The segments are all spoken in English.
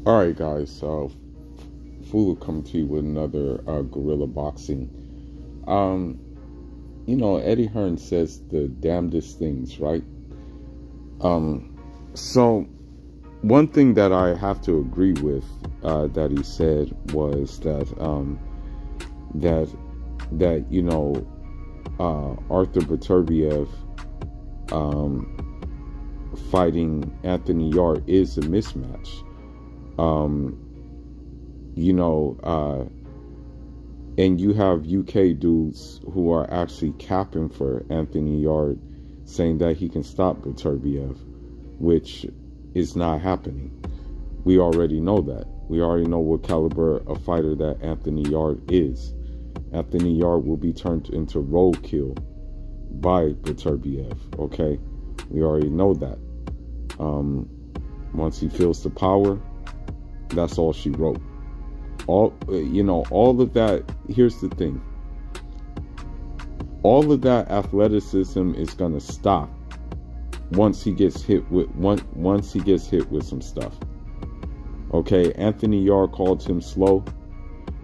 All right, guys. Fool will come to you with another Guerilla boxing. Um, Eddie Hearn says the damnedest things, right? So one thing that I have to agree with that he said was that Arthur Beterbiev fighting Anthony Yarde is a mismatch. And you have UK dudes who are actually capping for Anthony Yarde, saying that he can stop Beterbiev, which is not happening. We already know that. We already know what caliber of fighter that Anthony Yarde is. Anthony Yarde will be turned into roadkill by Beterbiev, okay? We already know that. Once he feels the power, that's all she wrote. All of that. Here's the thing. All of that athleticism is gonna stop once he gets hit with some stuff. Okay, Anthony Yarde called him slow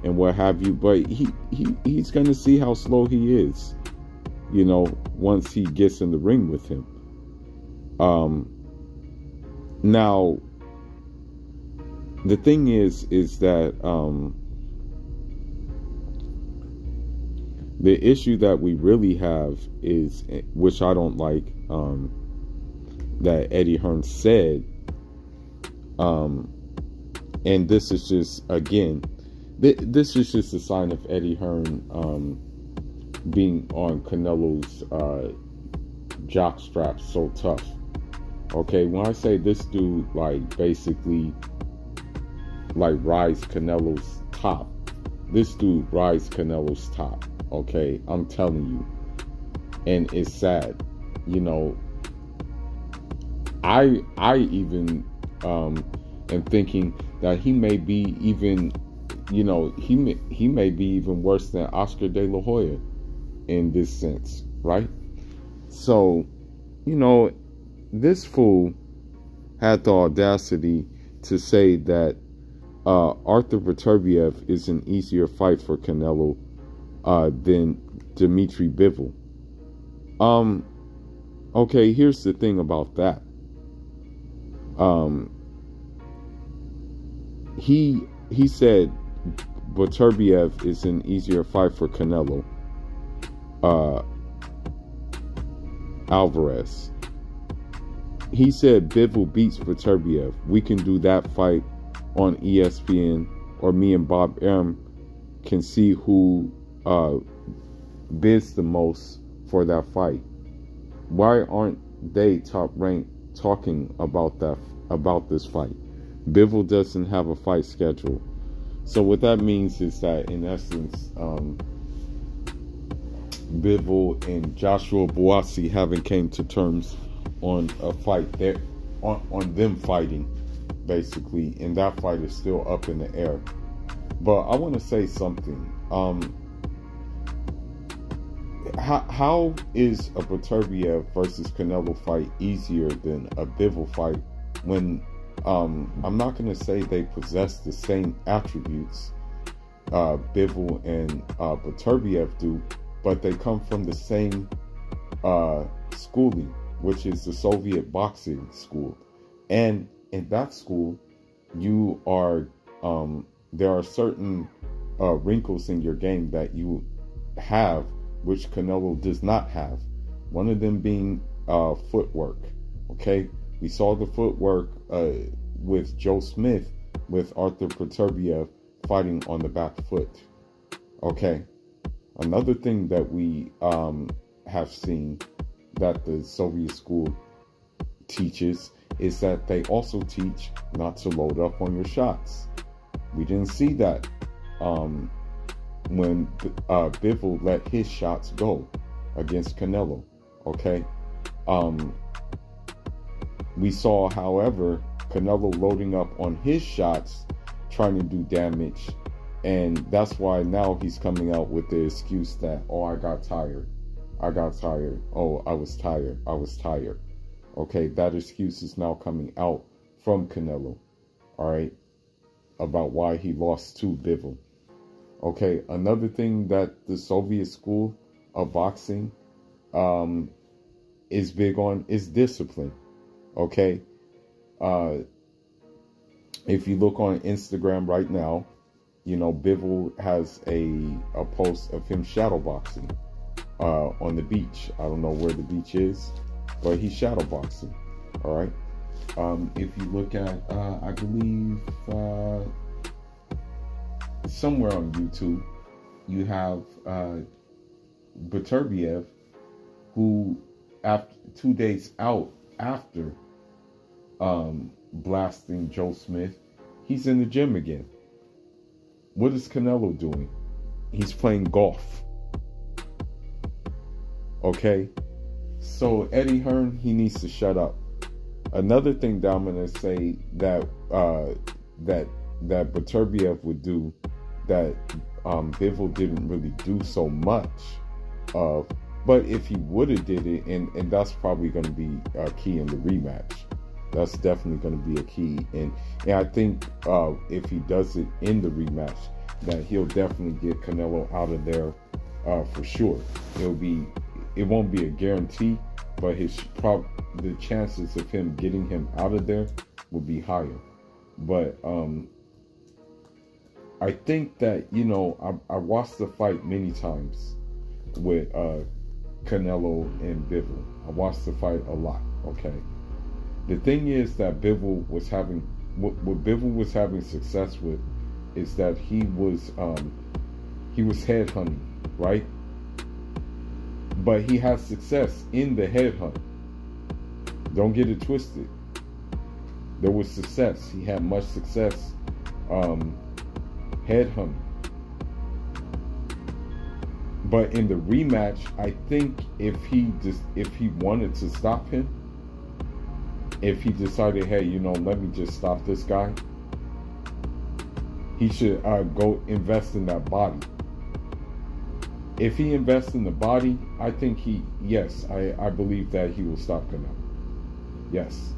and what have you, but he's gonna see how slow he is. Once he gets in the ring with him. Now, the thing is that the issue that we really have is, which I don't like, that Eddie Hearn said, and this is just, again, this is just a sign of Eddie Hearn being on Canelo's jock strap so tough. Okay, when I say this dude, basically rides Canelo's top. This dude rides Canelo's top. Okay, I'm telling you. And it's sad. I even am thinking that he may be even, he may be even worse than Oscar De La Hoya in this sense, right? So, this fool had the audacity to say that Arthur Beterbiev is an easier fight for Canelo than Dmitry Bivol. Okay, here's the thing about that. He said Beterbiev is an easier fight for Canelo Alvarez. He said Bivol beats Beterbiev. We can do that fight on ESPN, or me and Bob M can see who bids the most for that fight. Why aren't they top ranked talking about this fight? Bivol doesn't have a fight schedule. So what that means is that, in essence, Bivol and Joshua Buatsi haven't came to terms on a fight there, on them fighting, basically, and that fight is still up in the air. But I want to say something. How is a Beterbiev versus Canelo fight easier than a Bivol fight when I'm not going to say they possess the same attributes Bivol and Beterbiev do, but they come from the same schooling, which is the Soviet boxing school. And in that school, you are there are certain wrinkles in your game that you have, which Canelo does not have. One of them being footwork. Okay, we saw the footwork with Joe Smith, with Arthur Beterbiev fighting on the back foot. Okay, another thing that we have seen that the Soviet school teaches is that they also teach not to load up on your shots. We didn't see that when Bivol let his shots go against Canelo. Okay, we saw, however, Canelo loading up on his shots, trying to do damage, and that's why now he's coming out with the excuse that, oh, I got tired. Oh, I was tired. Okay, that excuse is now coming out from Canelo. All right. about why he lost to Bivol. Okay, another thing that the Soviet school of boxing is big on is discipline. Okay, if you look on Instagram right now, you know, Bivol has a post of him shadowboxing on the beach. I don't know where the beach is, but he's shadowboxing. All right. If you look at, I believe, somewhere on YouTube, you have Beterbiev, who, after 2 days out after blasting Joe Smith, he's in the gym again. What is Canelo doing? He's playing golf. Okay? So Eddie Hearn, he needs to shut up. Another thing that I'm going to say that that Beterbiev would do that Bivol didn't really do so much of, but if he would have did it, and that's probably going to be key in the rematch. That's definitely going to be a key, and I think if he does it in the rematch, that he'll definitely get Canelo out of there for sure. It won't be a guarantee, but the chances of him getting him out of there will be higher. But I think that, you know, I watched the fight many times with Canelo and Bivol. I watched the fight a lot. Okay. The thing is that Bivol was having, what Bivol was having success with is that he was headhunting, right? But he had success in the headhunt. Don't get it twisted. There was success. He had much success headhunting. But in the rematch, I think if he wanted to stop him, if he decided, hey, you know, let me just stop this guy, he should go invest in that body. If he invests in the body, I think I believe that he will stop Canelo. Yes.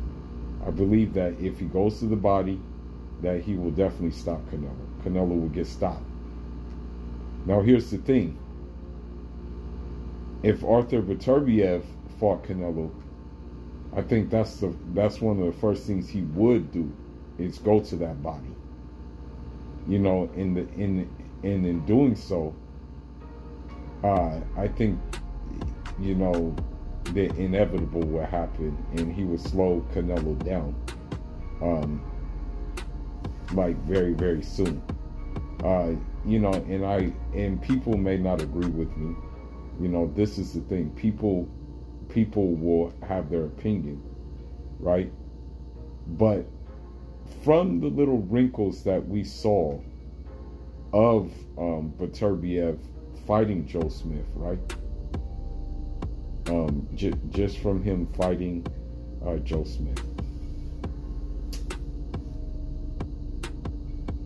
I believe that if he goes to the body, that he will definitely stop Canelo. Canelo will get stopped. Now here's the thing. If Arthur Beterbiev fought Canelo, I think that's one of the first things he would do is go to that body. You know, in doing so, I think, you know, the inevitable will happen, and he will slow Canelo down, like very, very soon. You know, and people may not agree with me. You know, this is the thing. People will have their opinion, right? But from the little wrinkles that we saw of Beterbiev fighting Joe Smith, right? Just from him fighting Joe Smith,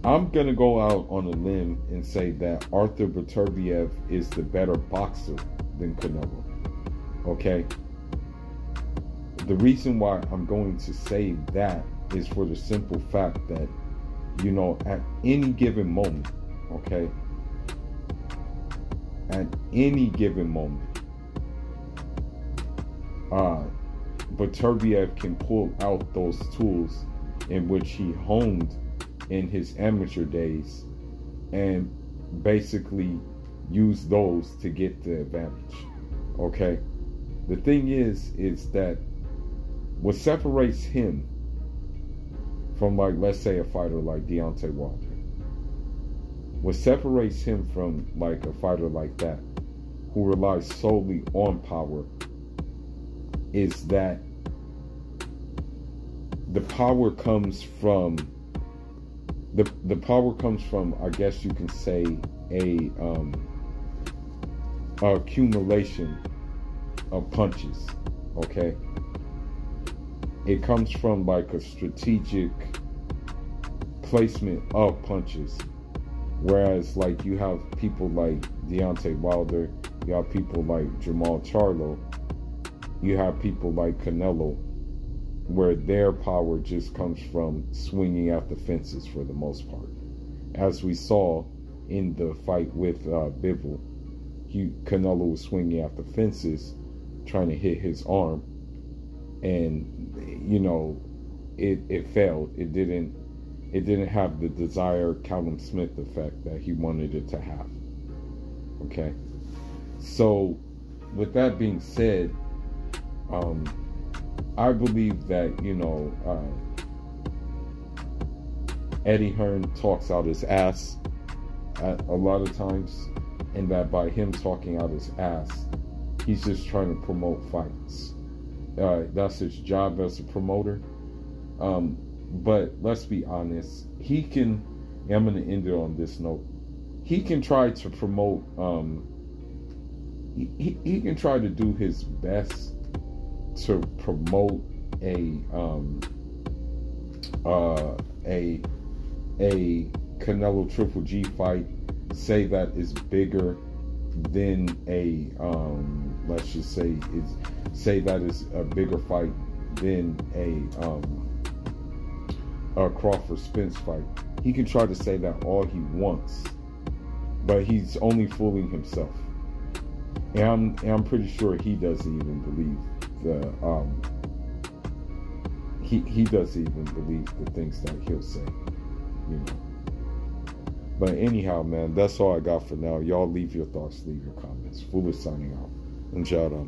I'm gonna go out on a limb and say that Arthur Beterbiev is the better boxer than Canelo. Okay? The reason why I'm going to say that is for the simple fact that, you know, at any given moment, okay? At any given moment, Beterbiev can pull out those tools in which he honed in his amateur days and basically use those to get the advantage. Okay? The thing is that what separates him from, like, let's say a fighter like Deontay Wilder, what separates him from like a fighter like that who relies solely on power is that the power comes from I guess you can say a accumulation of punches. Okay, it comes from like a strategic placement of punches, whereas like you have people like Deontay Wilder, you have people like Jamal Charlo, you have people like Canelo, where their power just comes from swinging at the fences for the most part. As we saw in the fight with Bivol, Canelo was swinging at the fences, trying to hit his arm, and you know, it failed. It didn't have the desired Callum Smith effect that he wanted it to have. Okay, so with that being said, I believe that, you know, Eddie Hearn talks out his ass a lot of times, and that by him talking out his ass, he's just trying to promote fights. That's his job as a promoter. But let's be honest, he can, I'm going to end it on this note, he can try to promote, he can try to do his best to promote a Canelo Triple G fight, say that is bigger than a let's just say that is a bigger fight than a Crawford Spence fight. He can try to say that all he wants, but he's only fooling himself. And I'm pretty sure he doesn't even believe he doesn't even believe the things that he'll say, you know. But anyhow, man, that's all I got for now. Y'all leave your thoughts, leave your comments. Foolish signing out. And shout out.